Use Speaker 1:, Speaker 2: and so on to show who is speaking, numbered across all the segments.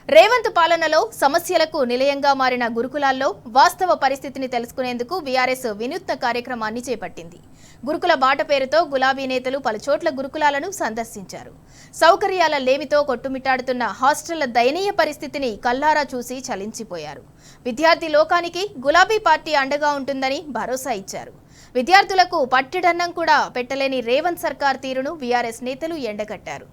Speaker 1: రేవంత్ పాలనలో సమస్యలకు నిలయంగా మారిన గురుకులాల్లో వాస్తవ పరిస్థితిని తెలుసుకునేందుకు బీఆర్ఎస్ వినూత్న కార్యక్రమాన్ని చేపట్టింది. గురుకుల బాట పేరుతో గులాబీ నేతలు పలుచోట్ల గురుకులాలను సందర్శించారు. సౌకర్యాల లేమితో కొట్టుమిట్టాడుతున్న హాస్టళ్ల దయనీయ పరిస్థితిని కల్లారా చూసి చలించిపోయారు. విద్యార్థి లోకానికి గులాబీ పార్టీ అండగా ఉంటుందని భరోసా ఇచ్చారు. విద్యార్థులకు పట్టెడన్నం కూడా పెట్టలేని రేవంత్ సర్కార్ తీరును బీఆర్ఎస్ నేతలు ఎండగట్టారు.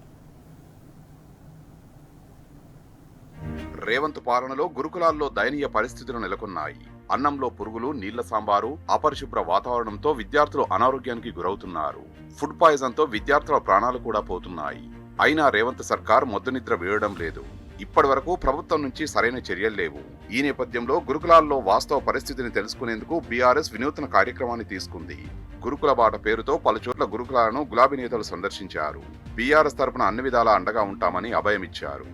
Speaker 2: రేవంత్ పాలనలో గురుకులాల్లో దయనీయ పరిస్థితులు నెలకొన్నాయి. అన్నంలో పురుగులు, నీళ్ల సాంబారు, అపరిశుభ్ర వాతావరణంతో విద్యార్థులు అనారోగ్యానికి గురవుతున్నారు. ఫుడ్ పాయిజన్ తో విద్యార్థుల ప్రాణాలు కూడా పోతున్నాయి. అయినా రేవంత్ సర్కార్ మొద్దునిద్ర వీడడం లేదు. ఇప్పటి వరకు ప్రభుత్వం నుంచి సరైన చర్యలు లేవు. ఈ నేపథ్యంలో గురుకులాల్లో వాస్తవ పరిస్థితిని తెలుసుకునేందుకు బీఆర్ఎస్ వినూత్న కార్యక్రమాన్ని తీసుకుంది. గురుకుల బాట పేరుతో పలుచోట్ల గురుకులాలను గులాబీ నేతలు సందర్శించారు. బీఆర్ఎస్ తరపున అన్ని విధాలా అండగా ఉంటామని అభయమిచ్చారు.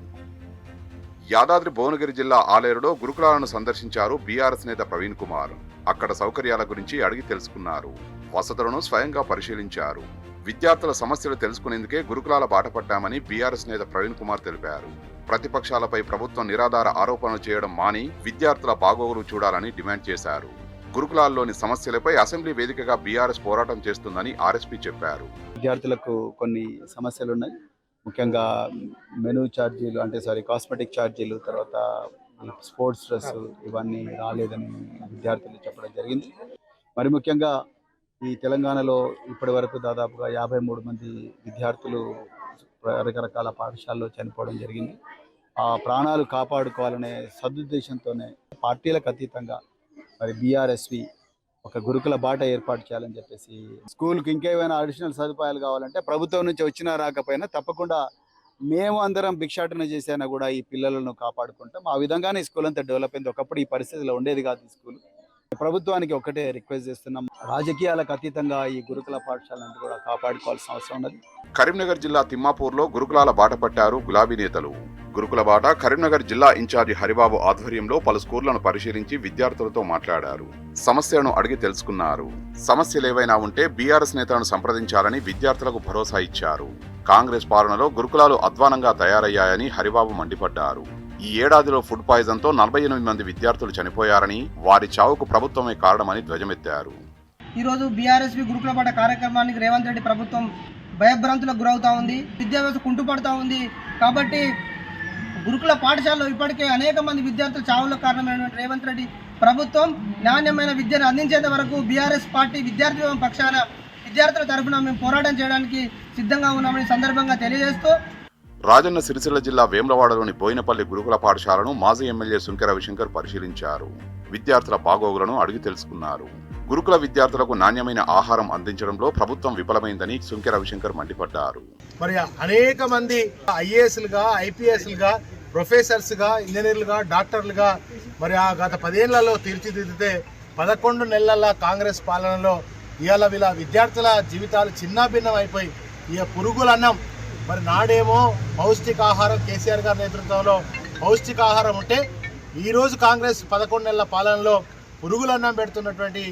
Speaker 2: యాదాద్రి భువనగిరి జిల్లా ఆలేరులో గురుకులాలను సందర్శించారు బీఆర్ఎస్ నేత ప్రవీణ్ కుమార్. అక్కడ సౌకర్యాల గురించి అడిగి తెలుసుకున్నారు. వసతులను స్వయంగా పరిశీలించారు. విద్యార్థుల సమస్యలు తెలుసుకునేందుకే గురుకులాల బాట పట్టామని బీఆర్ఎస్ నేత ప్రవీణ్ కుమార్ తెలిపారు. ప్రతిపక్షాలపై ప్రభుత్వం నిరాధార ఆరోపణలు చేయడం మాని విద్యార్థుల బాగోగులు చూడాలని డిమాండ్ చేశారు. గురుకులాల్లోని సమస్యలపై అసెంబ్లీ వేదికగా బీఆర్ఎస్ పోరాటం చేస్తుందని ఆర్ఎస్పీ చెప్పారు.
Speaker 3: విద్యార్థులకు కొన్ని సమస్యలున్నాయి. ముఖ్యంగా మెనూ ఛార్జీలు కాస్మెటిక్ ఛార్జీలు, తర్వాత స్పోర్ట్స్ డ్రెస్ ఇవన్నీ రాలేదని విద్యార్థులు చెప్పడం జరిగింది. మరి ముఖ్యంగా ఈ తెలంగాణలో ఇప్పటి వరకు దాదాపుగా 53 మంది విద్యార్థులు రకరకాల పాఠశాలలో చనిపోవడం జరిగింది. ఆ ప్రాణాలు కాపాడుకోవాలనే సదుద్దేశంతోనే పార్టీలకు అతీతంగా మరి బీఆర్ఎస్వి ఒక గురుకుల బాట ఏర్పాటు చేయాలని చెప్పేసి, స్కూల్కి ఇంకేమైనా అడిషనల్ సదుపాయాలు కావాలంటే ప్రభుత్వం నుంచి వచ్చినా రాకపోయినా తప్పకుండా మేము అందరం భిక్షాటన చేసైనా కూడా ఈ పిల్లలను కాపాడుకుంటాం. ఆ విధంగానే స్కూల్ అంతా డెవలప్ అయింది. ఒకప్పుడు ఈ పరిస్థితిలో ఉండేది కాదు ఈ స్కూల్. ప్రభుత్వానికి ఒకటే రిక్వెస్ట్ చేస్తున్నాం, రాజకీయాలకు అతీతంగా ఈ గురుకుల పాఠశాలను కూడా కాపాడుకోవాల్సిన అవసరం ఉన్నది.
Speaker 2: కరీంనగర్ జిల్లా తిమ్మాపూర్లో గురుకులాల బాట పట్టారు గులాబీ నేతలు. గురుకుల బాట కరీంనగర్ జిల్లా ఇన్ఛార్జి హరిబాబు ఆధ్వర్యంలో పలు స్కూళ్లను పరిశీలించి విద్యార్థులతో మాట్లాడారు. సమస్యలను అడిగి తెలుసుకున్నారు. సమస్యలేవైనా ఉంటే బీఆర్ఎస్ నేతలను సంప్రదించాలని విద్యార్థులకు భరోసా ఇచ్చారు. కాంగ్రెస్ పాలనలో గురుకులాలు అధ్వానంగా తయారయ్యాయని హరిబాబు మండిపడ్డారు. ఈ ఏడాదిలో ఫుడ్ పాయిజన్ తో 48 మంది విద్యార్థులు చనిపోయారని, వారి చావుకు ప్రభుత్వమే కారణమని ధ్వజమెత్తారు.
Speaker 4: ఈరోజు బీఆర్ఎస్పీ గురుకుల బాట కార్యక్రమానికి రేవంత్ రెడ్డి ప్రభుత్వం భయభ్రాంతులకు గురవుతా ఉంది. విద్యా వ్యవస్థ కుంటుపడతా ఉంది. కాబట్టి గురుకుల పాఠశాలలో ఇప్పటికే అనేక మంది విద్యార్థుల చావులకు కారణమైనటువంటి రేవంత్ రెడ్డి ప్రభుత్వం నాణ్యమైన విద్యను అందించేంత వరకు బీఆర్ఎస్ పార్టీ విద్యార్థి పక్షాన విద్యార్థుల తరఫున మేము పోరాటం చేయడానికి సిద్ధంగా ఉన్నామని సందర్భంగా తెలియజేస్తూ,
Speaker 2: రాజన్న సిరిసిల్ల జిల్లా వేములవాడలోని బోయినపల్లి గురుకుల పాఠశాలను మాజీ ఎమ్మెల్యే సుంకె రవిశంకర్ పరిశీలించారు. విద్యార్థుల బాగోగులను అడిగి తెలుసుకున్నారు. గురుకుల విద్యార్థులకు నాణ్యమైన ఆహారం అందించడంలో ప్రభుత్వం విఫలమైందని సుంకె రవిశంకర్ మండిపడ్డారు.
Speaker 5: మరి అనేక మంది ఐఏఎస్లుగా, ఐపీఎస్లుగా, ప్రొఫెసర్స్గా, ఇంజనీర్లుగా, డాక్టర్లుగా మరి ఆ గత 10 ఏళ్లలో తీర్చిదిద్దితే 11 నెలల కాంగ్రెస్ పాలనలో ఇవాళ వీళ్ళ విద్యార్థుల జీవితాలు చిన్నాభిన్నం అయిపోయి ఇక పురుగులన్నం. మరి నాడేమో పౌష్టికాహారం, కేసీఆర్ గారి నేతృత్వంలో పౌష్టికాహారం ఉంటే ఈరోజు కాంగ్రెస్ 11 నెలల పాలనలో పురుగులన్నం పెడుతున్నటువంటి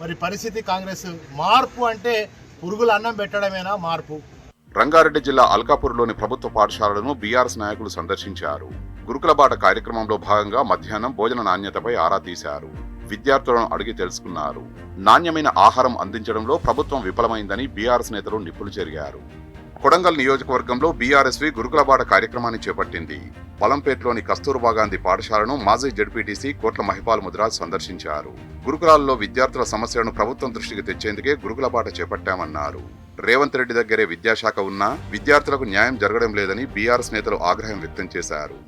Speaker 5: మరి పరిస్థితి. కాంగ్రెస్ మార్పు అంటే పురుగుల అన్నం పెట్టడమేనా మార్పు?
Speaker 2: రంగారెడ్డి జిల్లా అల్కాపూర్లోని ప్రభుత్వ పాఠశాలను బీఆర్ఎస్ నాయకులు సందర్శించారు. గురుకుల బాట కార్యక్రమంలో భాగంగా మధ్యాహ్నం భోజన నాణ్యతపై ఆరా తీశారు. విద్యార్థులను అడిగి తెలుసుకున్నారు. నాణ్యమైన ఆహారం అందించడంలో ప్రభుత్వం విఫలమైందని బీఆర్ఎస్ నేతలు నిప్పులు చెరిగారు. కొడంగల్ నియోజకవర్గంలో బీఆర్ఎస్వి గురుకుల బాట కార్యక్రమాన్ని చేపట్టింది. పొలంపేటలోని కస్తూర్బా గాంధీ పాఠశాలను మాజీ జడ్పీటీసీ కోట్ల మహిపాల్ ముద్రాజ్ సందర్శించారు. గురుకులాల్లో విద్యార్థుల సమస్యలను ప్రభుత్వం దృష్టికి తెచ్చేందుకే గురుకుల బాట చేపట్టామన్నారు. రేవంత్ రెడ్డి దగ్గరే విద్యాశాఖ ఉన్నా విద్యార్థులకు న్యాయం జరగడం లేదని బీఆర్ఎస్ నేతలు ఆగ్రహం వ్యక్తం చేశారు.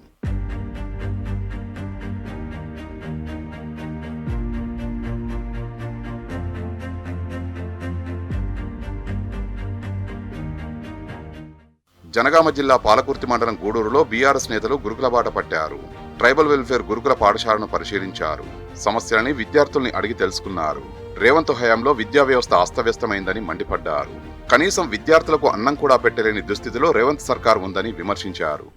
Speaker 2: జనగామ జిల్లా పాలకుర్తి మండలం గూడూరులో బీఆర్ఎస్ నేతలు గురుకుల బాట పట్టారు. ట్రైబల్ వెల్ఫేర్ గురుకుల పాఠశాలను పరిశీలించారు. సమస్యలని విద్యార్థుల్ని అడిగి తెలుసుకున్నారు. రేవంత్ హయాంలో విద్యా వ్యవస్థ అస్తవ్యస్తమైందని మండిపడ్డారు. కనీసం విద్యార్థులకు అన్నం కూడా పెట్టలేని దుస్థితిలో రేవంత్ సర్కార్ ఉందని విమర్శించారు.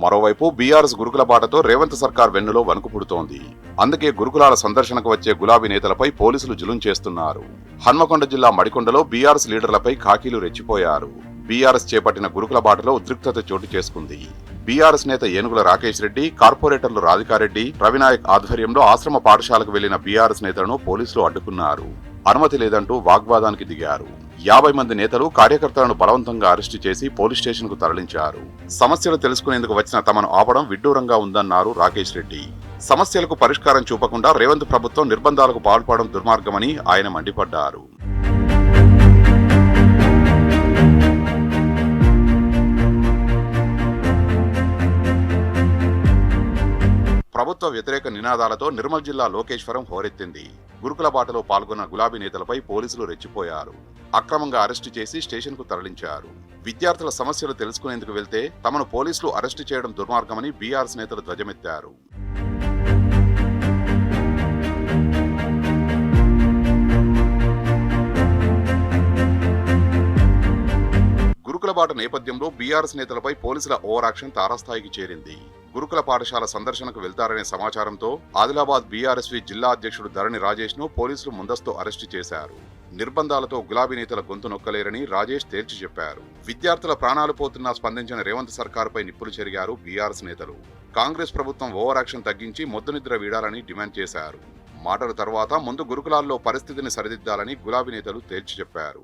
Speaker 2: మరోవైపు బీఆర్ఎస్ గురుకుల బాటతో రేవంత్ సర్కార్ వెన్నులో వణుకు పుడుతోంది. అందుకే గురుకులాల సందర్శనకు వచ్చే గులాబీ నేతలపై పోలీసులు జులుం చేస్తున్నారు. హన్మకొండ జిల్లా మడికొండలో బీఆర్ఎస్ లీడర్లపై ఖాకీలు రెచ్చిపోయారు. బీఆర్ఎస్ చేపట్టిన గురుకుల బాటలో ఉద్రిక్తత చోటు చేసుకుంది. బీఆర్ఎస్ నేత ఏనుగుల రాకేష్ రెడ్డి, కార్పొరేటర్లు రాధికారెడ్డి, రవినాయక్ ఆధ్వర్యంలో ఆశ్రమ పాఠశాలకు వెళ్లిన బీఆర్ఎస్ నేతలను పోలీసులు అడ్డుకున్నారు. అనుమతి లేదంటూ వాగ్వాదానికి దిగారు. 50 మంది నేతలు, కార్యకర్తలను బలవంతంగా అరెస్టు చేసి పోలీస్ స్టేషన్ కు తరలించారు. సమస్యలు తెలుసుకునేందుకు వచ్చిన తమను ఆపడం విడ్డూరంగా ఉందన్నారు రాకేష్ రెడ్డి. సమస్యలకు పరిష్కారం చూపకుండా రేవంత్ ప్రభుత్వం నిర్బంధాలకు పాల్పడడం దుర్మార్గమని ఆయన మండిపడ్డారు. ప్రభుత్వ వ్యతిరేక నినాదాలతో నిర్మల్ జిల్లా లోకేశ్వరం హోరెత్తింది. గురుకుల బాటలో పాల్గొన్న గులాబీ నేతలపై పోలీసులు రెచ్చిపోయారు. అక్రమంగా అరెస్టు చేసి స్టేషన్ కు తరలించారు. విద్యార్థుల సమస్యలు తెలుసుకునేందుకు వెళ్తే తమను పోలీసులు అరెస్టు చేయడం దుర్మార్గమని బీఆర్ఎస్ నేతలు ధ్వజమెత్తారు. గురుకుల బాట నేపథ్యంలో బీఆర్ఎస్ నేతలపై పోలీసుల ఓవర్ యాక్షన్ తారాస్థాయికి చేరింది. గురుకుల పాఠశాల సందర్శనకు వెళ్తారనే సమాచారంతో ఆదిలాబాద్ బీఆర్ఎస్వి జిల్లా అధ్యక్షుడు ధరణి రాజేష్ ను పోలీసులు ముందస్తు అరెస్టు చేశారు. నిర్బంధాలతో గులాబీ నేతల గొంతు నొక్కలేరని రాజేష్ తేల్చి చెప్పారు. విద్యార్థుల ప్రాణాలు పోతున్నా స్పందించిన రేవంత్ సర్కారుపై నిప్పులు చెరిగారు బీఆర్ఎస్ నేతలు. కాంగ్రెస్ ప్రభుత్వం ఓవర్ యాక్షన్ తగ్గించి మొద్దునిద్ర వీడాలని డిమాండ్ చేశారు. మాటల తర్వాత ముందు గురుకులాల్లో పరిస్థితిని సరిదిద్దాలని గులాబీ నేతలు తేల్చి చెప్పారు.